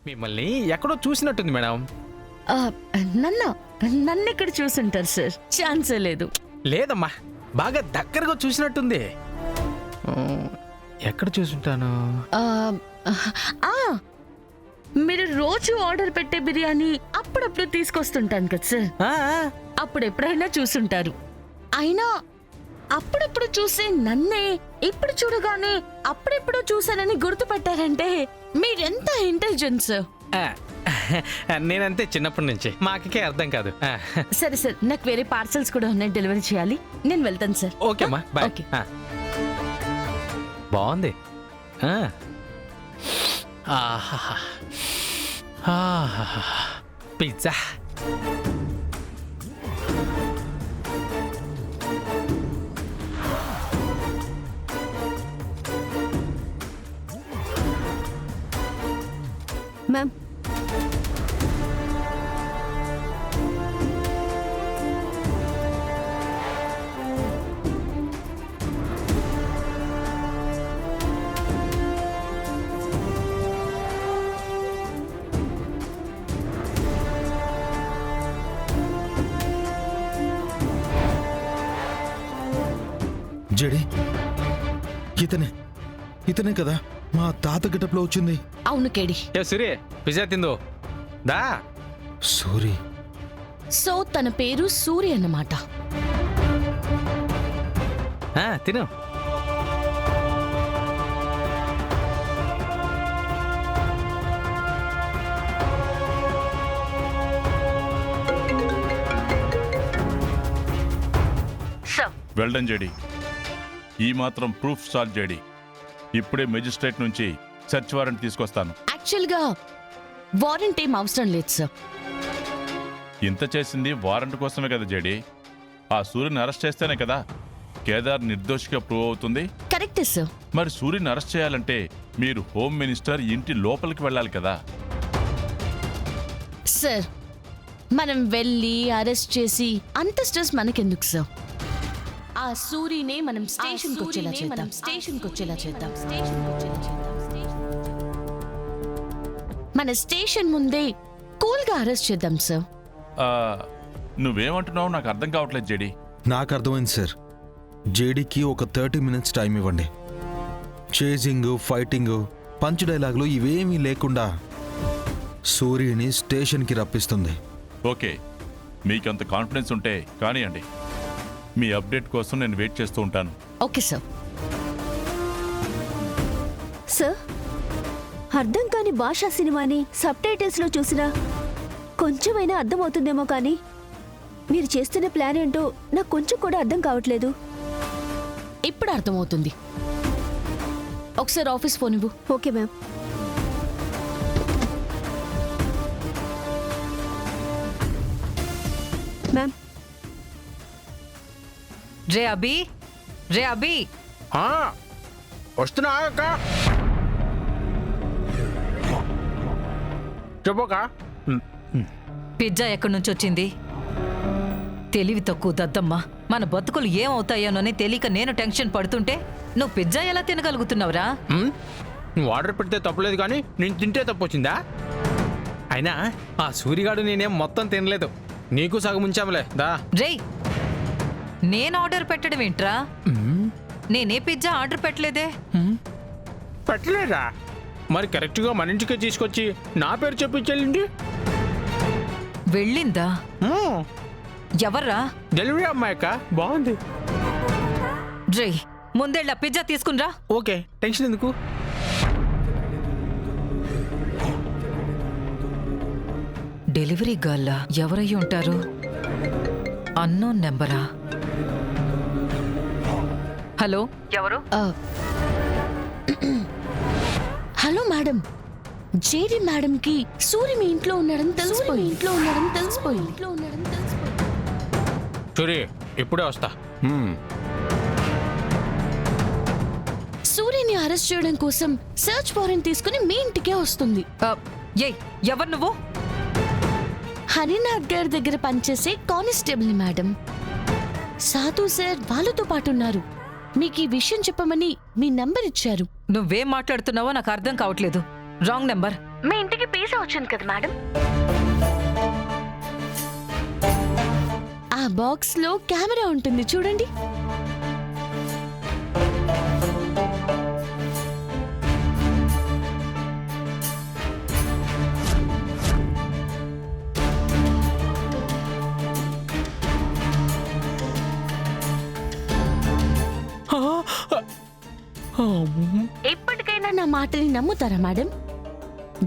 మిమ్మల్ని ఎక్కడో చూసినట్టుంది మేడం. నన్ను ఎక్కడ చూసుంటారు సార్? ఛాన్సే లేదు. లేదమ్మా, బాగా దగ్గరగా చూసినట్టుంది. ఎక్కడ చూసుంటాను? మీరు రోజు ఆర్డర్ పెట్టే బిర్యానీ అప్పుడప్పుడు తీసుకొస్తుంటాను కదా సార్, అప్పుడు ఎప్పుడైనా చూసుంటారు. అయినా అప్పుడప్పుడు చూసే నన్నే ఇప్పుడు చూడగానే అప్పుడెప్పుడు చూసానని గుర్తుపెట్టారంటే మీరెంత ఇంటెలిజెన్స్. నేనంతే చిన్నప్పటి నుంచి, మా అక్కకే అర్థం కాదు. సరే సార్, నాకు వేరే పార్సల్స్ కూడా ఉన్నాయి, డెలివరీ చేయాలి. నేను వెళ్తాను సార్. ఓకేమ్మా, బాయ్. ఓకే. బాగుంది. పిజ్జా. మ్యామ్, జడి, ఇతనే కదా మా తాత గెటప్లో వచ్చింది? అవును కేడి. ఏ సూరి, పిజ్జా తిందో దా. సూరి. సో తన పేరు సూరి అన్నమాట. తిను. వెల్డన్ జేడి, ఈ మాత్రం ప్రూఫ్ చాలు జేడి. ఇప్పుడే మెజిస్ట్రేట్ నుంచి సెర్చ్ వారెంట్ తీసుకొస్తాను. యాక్చువల్గా వారెంట్ ఏం అవసరం లేదు సార్. ఇంత చేసింది వారెంట్ కోసమే కదా జేడి. ఆ సూర్యుని అరెస్ట్ చేస్తేనే కదా కేదార్ నిర్దోషిగా ప్రూవ్ అవుతుంది. కరెక్టే సార్. మరి సూర్యుని అరెస్ట్ చేయాలంటే మీరు హోమ్ మినిస్టర్ ఇంటి లోపలికి వెళ్ళాలి కదా. సార్, మనం వెళ్ళి అరెస్ట్ చేసి అంత స్ట్రెస్ మనకెందుకు సార్? ఆ సూరినే మనం స్టేషన్కి వచ్చేలా చేద్దాం. మన స్టేషన్ ముందే కూల్గా అరెస్ట్ చేద్దాం సార్. నువ్వేమంటున్నావు నాకు అర్థం కావట్లేదు జేడి. నాకు అర్థమైంది సార్. జేడీకి ఒక 30 minutes టైం ఇవ్వండి. చేజింగ్, ఫైటింగ్, పంచ్ డైలాగులు ఇవేమీ లేకుండా సూర్యుని స్టేషన్కి రప్పిస్తుంది. ఓకే, మీకంత కాన్ఫిడెన్స్ ఉంటే కానివ్వండి. మీ అప్డేట్ కోసం నేను వెయిట్ చేస్తూ ఉంటాను. Okay sir. సార్, అర్థం కాని భాషా సినిమాని సబ్ టైటిల్స్లో చూసినా కొంచెమైనా అర్థమవుతుందేమో కానీ మీరు చేస్తున్న ప్లాన్ ఏంటో నాకు కొంచెం కూడా అర్థం కావట్లేదు. ఇప్పుడు అర్థమవుతుంది. ఒకసారి ఆఫీస్ ఫోన్ ఇవ్వు. Okay ma'am. మ్యామ్, రే అభి వస్తున్నా అక్క. చెప్పక. పిజ్జా ఎక్కడి నుంచి వచ్చింది? తెలివి తక్కువ దద్దమ్మా. మన బతుకులు ఏమవుతాయోనని తెలియక నేను టెన్షన్ పడుతుంటే నువ్వు పిజ్జా ఎలా తినగలుగుతున్నావురా? నువ్వు ఆర్డర్ పెడితే తప్పలేదు కానీ నేను తింటే తప్పు వచ్చిందా? అయినా ఆ సూరిగాడు నేనేం మొత్తం తినలేదు, నీకు సగం ఉంచాములే దా. రేయ్, నేను ఆర్డర్ పెట్టడం ఏంట్రా? నేనే పిజ్జా ఆర్డర్ పెట్టలేదే. పెట్టలేదా? మరి కరెక్ట్గా మన ఇంటికే తీసుకొచ్చి నా పేరు చెప్పించాలండి. వెళ్ళిందా? ఎవర్రా? డెలివరీ అమ్మాయక్క. బాగుంది. రేయ్, ముందెళ్ళ పిజ్జా తీసుకునిరా. ఓకే, టెన్షన్ ఎందుకు? డెలివరీ గర్ల్ ఎవరయ్యి ఉంటారు? అన్నోన్ నెంబరా? హలో, ఎవరు? హలో మేడం, జేడి మేడం కి సూరి మీ ఇంట్లో ఉన్నాడని తెలిసిపోయింది. సూరి, ఇప్పుడే వస్తా. సూరిని అరెస్ట్ చేయడం కోసం సర్చ్ వారెంట్ తీసుకుని మీ ఇంటికే వస్తుంది. ఏయ్, ఎవరు నువ్వు? హరినాథ్ గారి దగ్గర పనిచేసే కానిస్టేబుల్ మేడం. సాధు సార్ వాళ్ళతో పాటు ఉన్నారు. మీకు ఈ విషయం చెప్పమని మీ నంబర్ ఇచ్చారు. నువ్వేం మాట్లాడుతున్నావో నాకు అర్థం కావట్లేదు. Wrong number. మీ ఇంటికి పిజ్జా వచ్చింది కదా మేడం, ఆ బాక్స్ లో కెమెరా ఉంటుంది చూడండి. ఇప్పటికైనా నా మాటని నమ్ముతారా మేడం?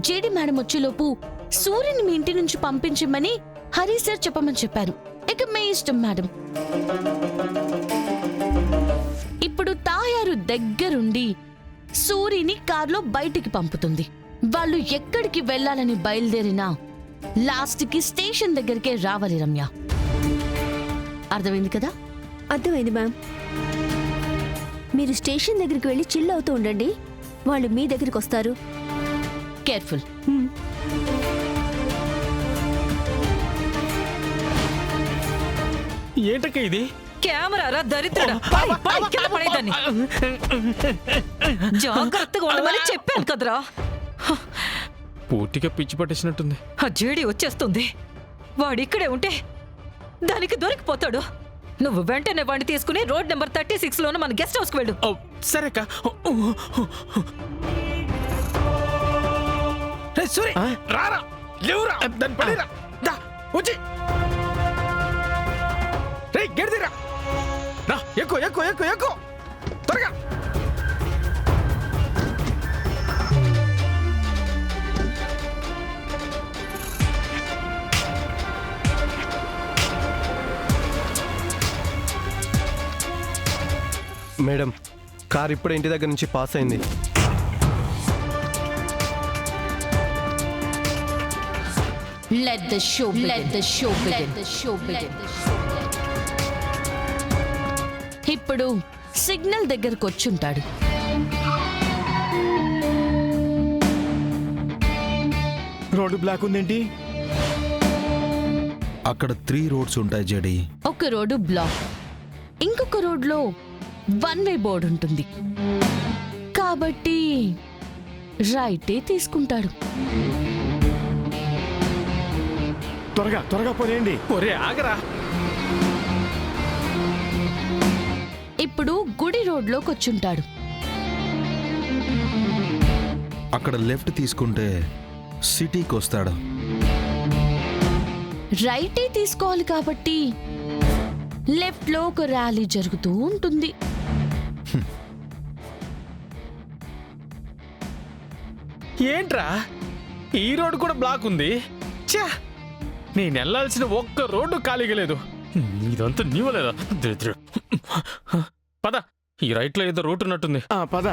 జేడి మేడం వచ్చేలోపు సూర్యుని మీ ఇంటి నుంచి పంపించమని హరి సార్ చెప్పమని చెప్పారు. ఇక మీ ఇష్టం మేడం. ఇప్పుడు తాయారు దగ్గరుండి సూర్యుని కార్లో బయటికి పంపుతుంది. వాళ్ళు ఎక్కడికి వెళ్ళాలని బయలుదేరినా లాస్ట్ కి స్టేషన్ దగ్గరికే రావాలి రమ్య. అర్థమైంది కదా? అర్థమైంది మ్యామ్. మీరు స్టేషన్ దగ్గరికి వెళ్ళి చిల్ అవుతూ ఉండండి, వాళ్ళు మీ దగ్గరికి వస్తారు. కేర్ఫుల్. ఏంటక్క ఇది? కెమెరారా దరిద్రుడా, కింద పడేదాన్ని. జాగ్రత్తగా ఉండమని చెప్పాను కదరా. పూర్తిగా పిచ్చి పట్టేసినట్టుంది. ఆ జేడి వచ్చేస్తుంది. వాడిక్కడే ఉంటే దానికి దొరికిపోతాడు. నువ్వు వెంటనే వాడిని తీసుకుని రోడ్ నెంబర్ 36 లోన మన గెస్ట్ హౌస్ కు వెళ్ళు. ఓ, సరే అక్క. రే సూరి, రారా, లేవురా, దాన్ని పడిరా, దా వచ్చి. రే గెడిదిరా, రా, ఎక్కు ఎక్కు ఎక్కు ఎక్కు, త్వరగా. మేడం, కార్ ఇప్పుడే ఇంటి దగ్గర నుంచి పాస్ అయింది. Let the show begin. Let the show begin. Let the show begin. ఇప్పుడు సిగ్నల్ దగ్గరకు వచ్చుంటాడు. రోడ్డు బ్లాక్ ఉందేంటి? అక్కడ 3 రోడ్స్ ఉంటాయి జేడి. ఒక రోడ్డు బ్లాక్, ఇంకొక రోడ్లో 1 వే బోర్డు ఉంటుంది. కాబట్టి రైటే తీసుకుంటాడు. త్వరగా త్వరగా పోనేయండి. ఒరే ఆగరా. ఇప్పుడు గుడి రోడ్లోకి వచ్చుంటాడు. అక్కడ లెఫ్ట్ తీసుకుంటే సిటీకి వస్తాడు. రైటే తీసుకోవాలి కాబట్టి లెఫ్ట్ లో ఒక ర్యాలీ జరుగుతూ ఉంటుంది. ఏంట్రా, ఈ రోడ్డు కూడా బ్లాక్ ఉంది. ఛా, నేను వెళ్ళాల్సిన ఒక్క రోడ్డు ఖాళీగా లేదు. ఇదంతా నీవలేదా? పద, ఈ రైట్ లో ఏదో రూట్ ఉన్నట్టుంది. పద.